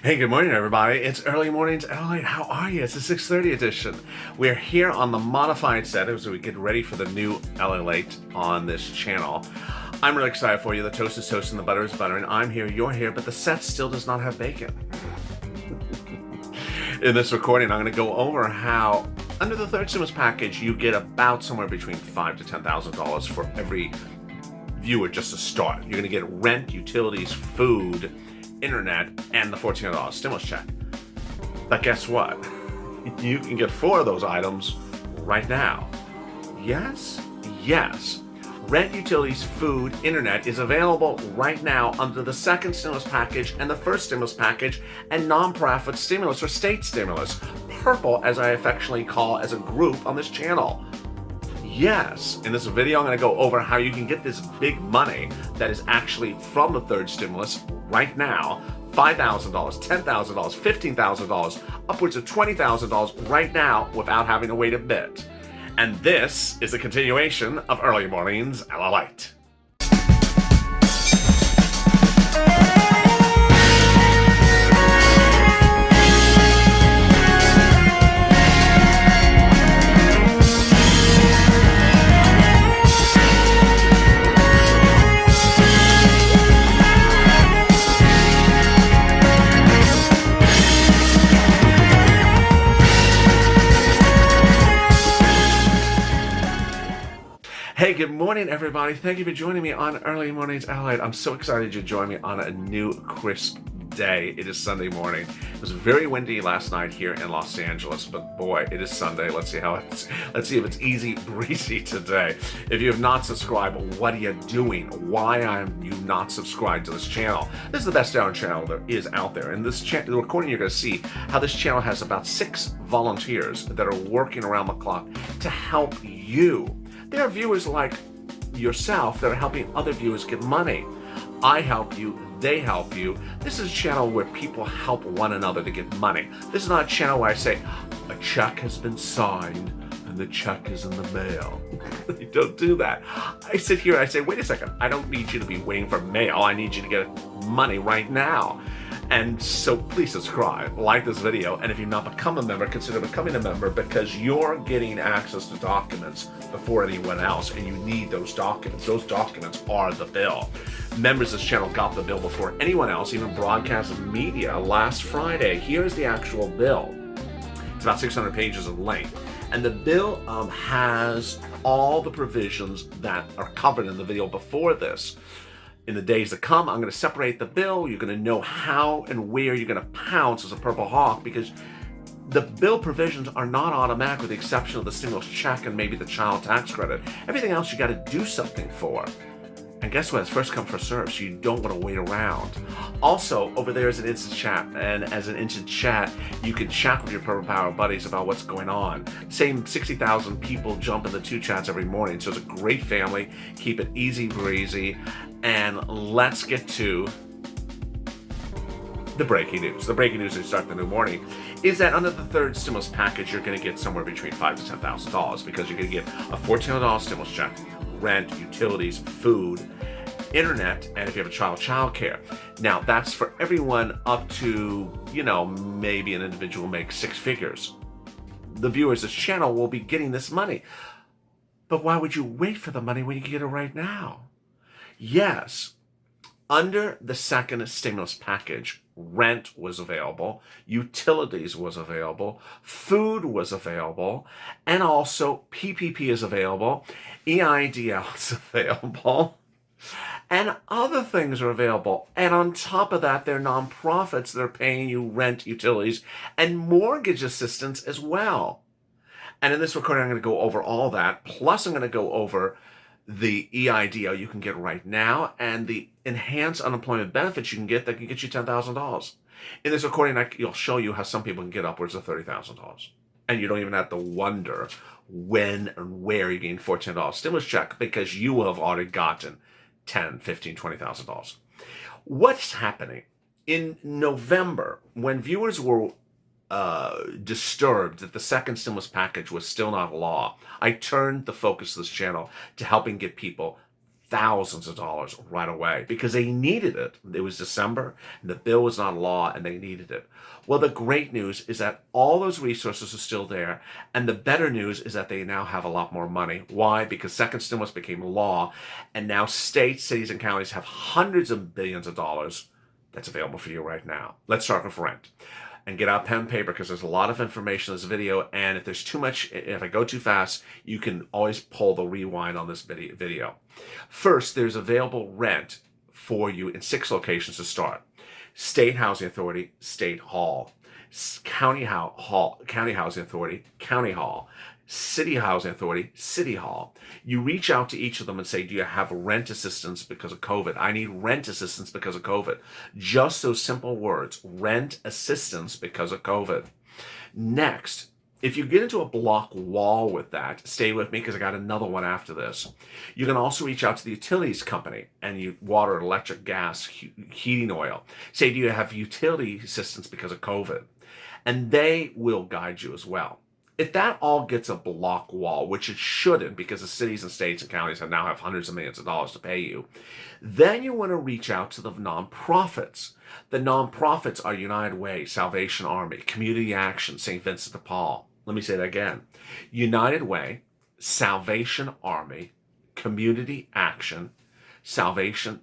Hey, good morning, everybody. It's early mornings. LA, how are you? It's the 6:30 edition. We're here on the modified set as we get ready for the new LA Late on this channel. I'm really excited for you. The toast is toast and the butter is butter, and I'm here, you're here, but the set still does not have bacon. In this recording, I'm going to go over how under the third stimulus package, you get about somewhere between $5,000 to $10,000 for every viewer just to start. You're going to get rent, utilities, food, internet, and the $1,400 stimulus check. But guess what? You can get 4 of those items right now. Yes? Yes. Rent, utilities, food, internet is available right now under the second stimulus package and the first stimulus package and nonprofit stimulus or state stimulus. Purple, as I affectionately call as a group on this channel. Yes, in this video I'm going to go over how you can get this big money that is actually from the third stimulus right now. $5,000, $10,000, $15,000, upwards of $20,000 right now without having to wait a bit. And this is a continuation of Early Mornings Late. Hey, good morning, everybody. Thank you for joining me on Early Mornings Late. I'm so excited you joined me on a new crisp day. It is Sunday morning. It was very windy last night here in Los Angeles, but boy, it is Sunday. Let's see if it's easy breezy today. If you have not subscribed, what are you doing? Why are you not subscribed to this channel? This is the best darn channel there is out there. In this the recording, you're going to see how this channel has about 6 volunteers that are working around the clock to help you. There are viewers like yourself that are helping other viewers get money. I help you, they help you. This is a channel where people help one another to get money. This is not a channel where I say, a check has been signed and the check is in the mail. You don't do that. I sit here and I say, wait a second, I don't need you to be waiting for mail. I need you to get money right now. And so please subscribe, like this video, and if you've not become a member, consider becoming a member because you're getting access to documents before anyone else, and you need those documents. Those documents are the bill. Members of this channel got the bill before anyone else, even broadcast media, last Friday. Here's the actual bill. It's about 600 pages in length. And the bill has all the provisions that are covered in the video before this. In the days to come, I'm going to separate the bill. You're going to know how and where you're going to pounce as a purple hawk because the bill provisions are not automatic with the exception of the stimulus check and maybe the child tax credit. Everything else you got to do something for. And guess what? It's first come, first served, so you don't want to wait around. Also, over there is an instant chat, and as an instant chat, you can chat with your Purple Power buddies about what's going on. Same 60,000 people jump in the 2 chats every morning, so it's a great family. Keep it easy breezy, and let's get to the breaking news. The breaking news as we start the new morning is that under the third stimulus package, you're going to get somewhere between $5,000 to $10,000 because you're going to get a $1,400 stimulus check, rent, utilities, food, internet, and if you have a child care. Now, that's for everyone up to, maybe an individual makes 6 figures. The viewers of this channel will be getting this money. But why would you wait for the money when you can get it right now? Yes, under the second stimulus package, rent was available, utilities was available, food was available, and also PPP is available, EIDL is available, and other things are available. And on top of that, there are nonprofits that are paying you rent, utilities, and mortgage assistance as well. And in this recording, I'm going to go over all that, plus I'm going to go over the EIDL you can get right now and the enhanced unemployment benefits you can get that can get you $10,000. In this recording, I'll show you how some people can get upwards of $30,000. And you don't even have to wonder when and where you're getting $1,400 stimulus check because you will have already gotten $10,000, $15,000, $20,000. What's happening? In November, when viewers were disturbed that the second stimulus package was still not law, I turned the focus of this channel to helping get people thousands of dollars right away because they needed it. It was December and the bill was not law and they needed it. Well, the great news is that all those resources are still there. And the better news is that they now have a lot more money. Why? Because second stimulus became law and now states, cities, and counties have hundreds of billions of dollars that's available for you right now. Let's start with rent. And get out pen and paper because there's a lot of information in this video, and if there's too much, if I go too fast, you can always pull the rewind on this video. First, there's available rent for you in 6 locations to start. State Housing Authority, State Hall. County Housing Authority, County Hall. City Housing Authority, City Hall. You reach out to each of them and say, do you have rent assistance because of COVID? I need rent assistance because of COVID. Just those simple words, rent assistance because of COVID. Next, if you get into a block wall with that, stay with me because I got another one after this. You can also reach out to the utilities company and you water, electric, gas, heating oil. Say, do you have utility assistance because of COVID? And they will guide you as well. If that all gets a block wall, which it shouldn't because the cities and states and counties now have hundreds of millions of dollars to pay you, then you want to reach out to the nonprofits. The nonprofits are United Way, Salvation Army, Community Action, St. Vincent de Paul. Let me say that again. United Way, Salvation Army, Community Action, Salvation,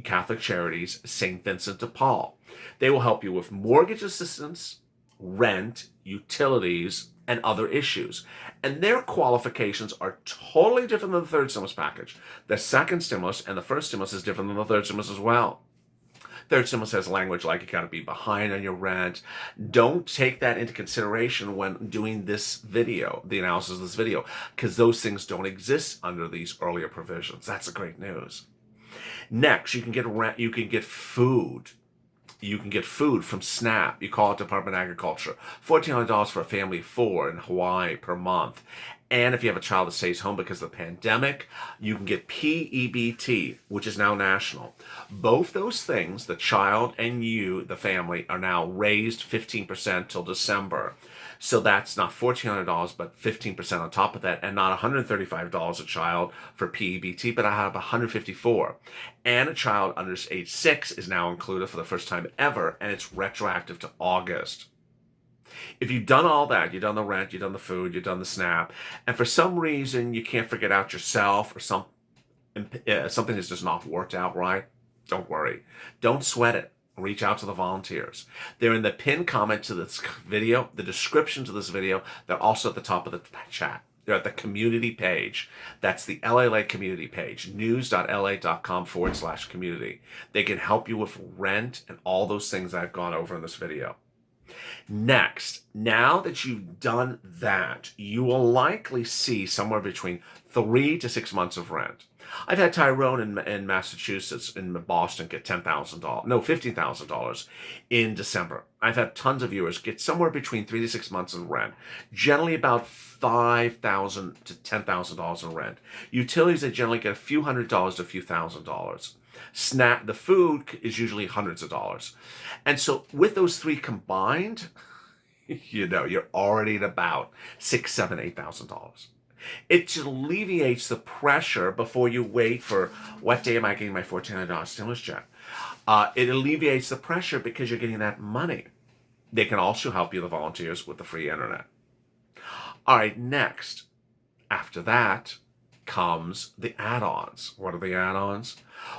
Catholic Charities, St. Vincent de Paul. They will help you with mortgage assistance, rent, utilities, and other issues. And their qualifications are totally different than the third stimulus package. The second stimulus and the first stimulus is different than the third stimulus as well. Third stimulus has language like you got to be behind on your rent. Don't take that into consideration when doing this video, the analysis of this video, because those things don't exist under these earlier provisions. That's the great news. Next, you can get rent, you can get food. You can get food from SNAP. You call it Department of Agriculture. $1,400 for a family of 4 in Hawaii per month. And if you have a child that stays home because of the pandemic, you can get PEBT, which is now national. Both those things, the child and you, the family, are now raised 15% till December. So that's not $1,400, but 15% on top of that, and not $135 a child for PEBT, but I have $154. And a child under age 6 is now included for the first time ever, and it's retroactive to August. If you've done all that, you've done the rent, you've done the food, you've done the SNAP, and for some reason you can't figure it out yourself or something has just not worked out right, don't worry. Don't sweat it. Reach out to the volunteers. They're in the pinned comment to this video, the description to this video. They're also at the top of the chat. They're at the community page. That's the LA community page, news.la.com/community. They can help you with rent and all those things I've gone over in this video. Next, now that you've done that, you will likely see somewhere between 3 to 6 months of rent. I've had Tyrone in Massachusetts, in Boston, get $15,000 in December. I've had tons of viewers get somewhere between 3 to 6 months of rent, generally about $5,000 to $10,000 in rent. Utilities, they generally get a few $100s to a few $1,000s. SNAP, the food is usually hundreds of dollars. And so with those three combined, you're already at about $6,000, $7,000, $8,000. It just alleviates the pressure before you wait for what day am I getting my $1,400 stimulus check. It alleviates the pressure because you're getting that money. They can also help you, the volunteers, with the free internet. All right, next, after that comes the add-ons. What are the add-ons?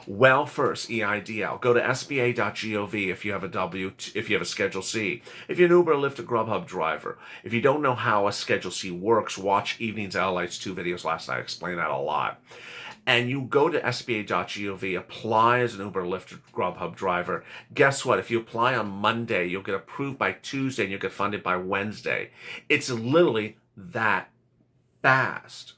Well, first, EIDL. Go to sba.gov if you have if you have a Schedule C. If you're an Uber, Lyft, or Grubhub driver. If you don't know how a Schedule C works, watch Evenings LA's 2 videos last night. I explained that a lot. And you go to sba.gov, apply as an Uber, Lyft, or Grubhub driver. Guess what? If you apply on Monday, you'll get approved by Tuesday and you'll get funded by Wednesday. It's literally that fast.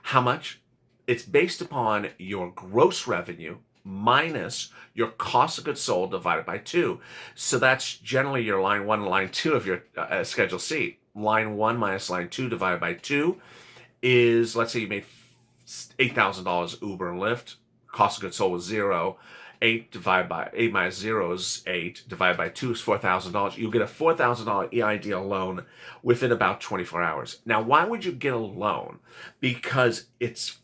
How much? It's based upon your gross revenue minus your cost of goods sold divided by 2. So that's generally your line 1 and line 2 of your Schedule C. Line 1 minus line 2 divided by 2 is, let's say you made $8,000 Uber and Lyft. Cost of goods sold was 0. 8 minus 0 is 8. Divided by 2 is $4,000. You'll get a $4,000 EIDL loan within about 24 hours. Now, why would you get a loan? Because it's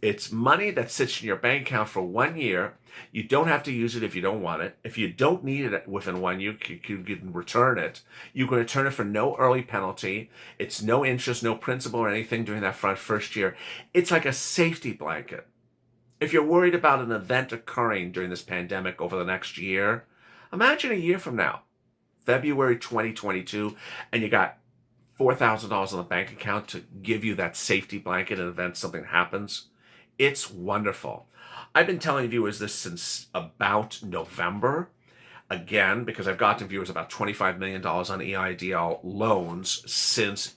It's money that sits in your bank account for 1 year. You don't have to use it if you don't want it. If you don't need it within 1 year, you can return it. You can return it for no early penalty. It's no interest, no principal or anything during that first year. It's like a safety blanket. If you're worried about an event occurring during this pandemic over the next year, imagine a year from now, February 2022, and you got $4,000 in the bank account to give you that safety blanket in the event something happens. It's wonderful. I've been telling viewers this since about November, again, because I've gotten viewers about $25 million on EIDL loans since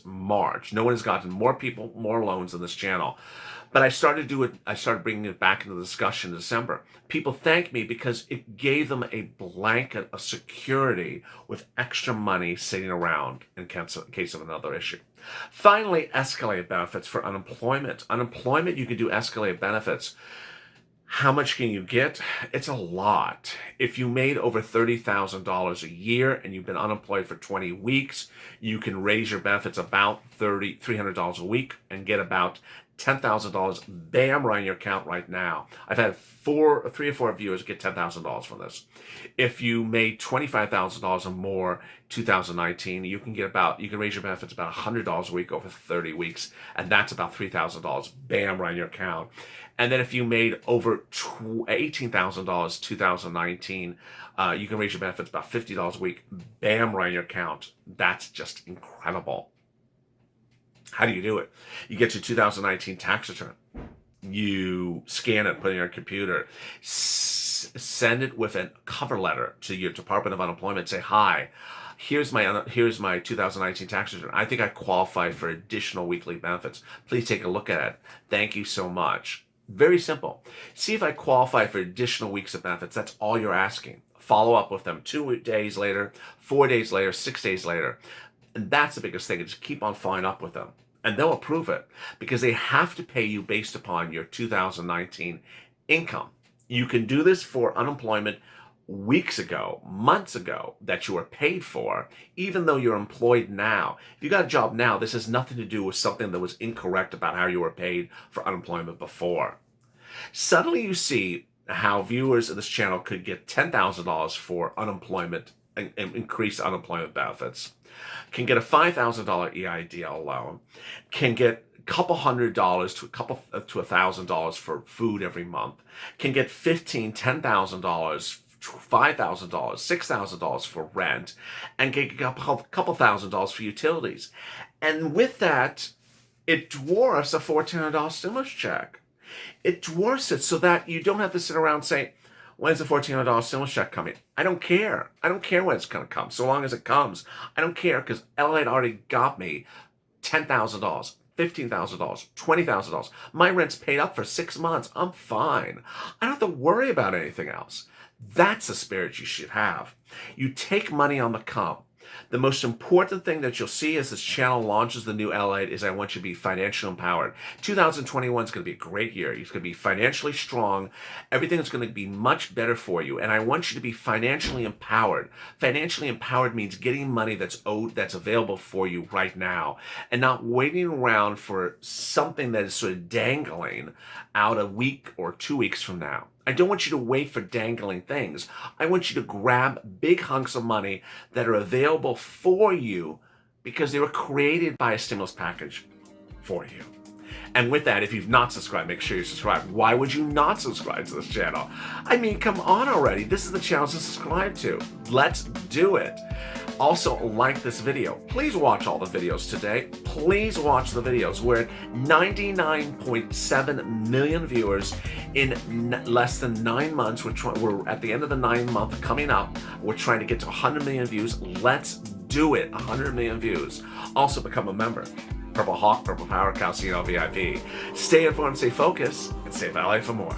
March. No one has gotten more loans on this channel. But I started bringing it back into the discussion in December. People thank me because it gave them a blanket of security with extra money sitting around in case of another issue. Finally, escalated benefits for unemployment. Unemployment, you can do escalated benefits. How much can you get? It's a lot. If you made over $30,000 a year and you've been unemployed for 20 weeks, you can raise your benefits about $300 a week and get about $10,000, bam, right in your account right now. I've had 3 or 4 viewers get $10,000 from this. If you made $25,000 or more 2019, you can raise your benefits about $100 a week over 30 weeks, and that's about $3,000, bam, right in your account. And then if you made over $18,000 2019, you can raise your benefits about $50 a week, bam, right in your account. That's just incredible. How do you do it? You get your 2019 tax return. You scan it, put it in your computer, send it with a cover letter to your Department of Unemployment. Say, hi, here's my 2019 tax return. I think I qualify for additional weekly benefits. Please take a look at it. Thank you so much. Very simple. See if I qualify for additional weeks of benefits. That's all you're asking. Follow up with them 2 days later, 4 days later, 6 days later. And that's the biggest thing. Just keep on following up with them. And they'll approve it because they have to pay you based upon your 2019 income. You can do this for unemployment weeks ago, months ago, that you were paid for, even though you're employed now. If you got a job now, this has nothing to do with something that was incorrect about how you were paid for unemployment before. Suddenly you see how viewers of this channel could get $10,000 for unemployment and increased unemployment benefits, can get a $5,000 EIDL loan, can get a couple $100 to $1,000 for food every month, can get $10,000, $5,000, $6,000 for rent, and get a couple $1,000 for utilities. And with that, it dwarfs a $1,400 stimulus check. It dwarfs it so that you don't have to sit around saying, when's the $1,400 stimulus check coming? I don't care. I don't care when it's going to come. So long as it comes, I don't care because LA already got me $10,000, $15,000, $20,000. My rent's paid up for 6 months. I'm fine. I don't have to worry about anything else. That's the spirit you should have. You take money on the come. The most important thing that you'll see as this channel launches the new Elite is I want you to be financially empowered. 2021 is going to be a great year. It's going to be financially strong. Everything is going to be much better for you. And I want you to be financially empowered. Financially empowered means getting money that's available for you right now and not waiting around for something that is sort of dangling out a week or 2 weeks from now. I don't want you to wait for dangling things. I want you to grab big hunks of money that are available for you because they were created by a stimulus package for you. And with that, if you've not subscribed, make sure you subscribe. Why would you not subscribe to this channel? I mean, come on already. This is the channel to subscribe to. Let's do it. Also, like this video. Please watch all the videos today. Please watch the videos. We're at 99.7 million viewers in less than 9 months. We're at the end of the 9th month coming up. We're trying to get to 100 million views. Let's do it. 100 million views. Also, become a member. Purple Hawk, Purple Power, Calcino VIP. Stay informed, stay focused, and stay valid for more.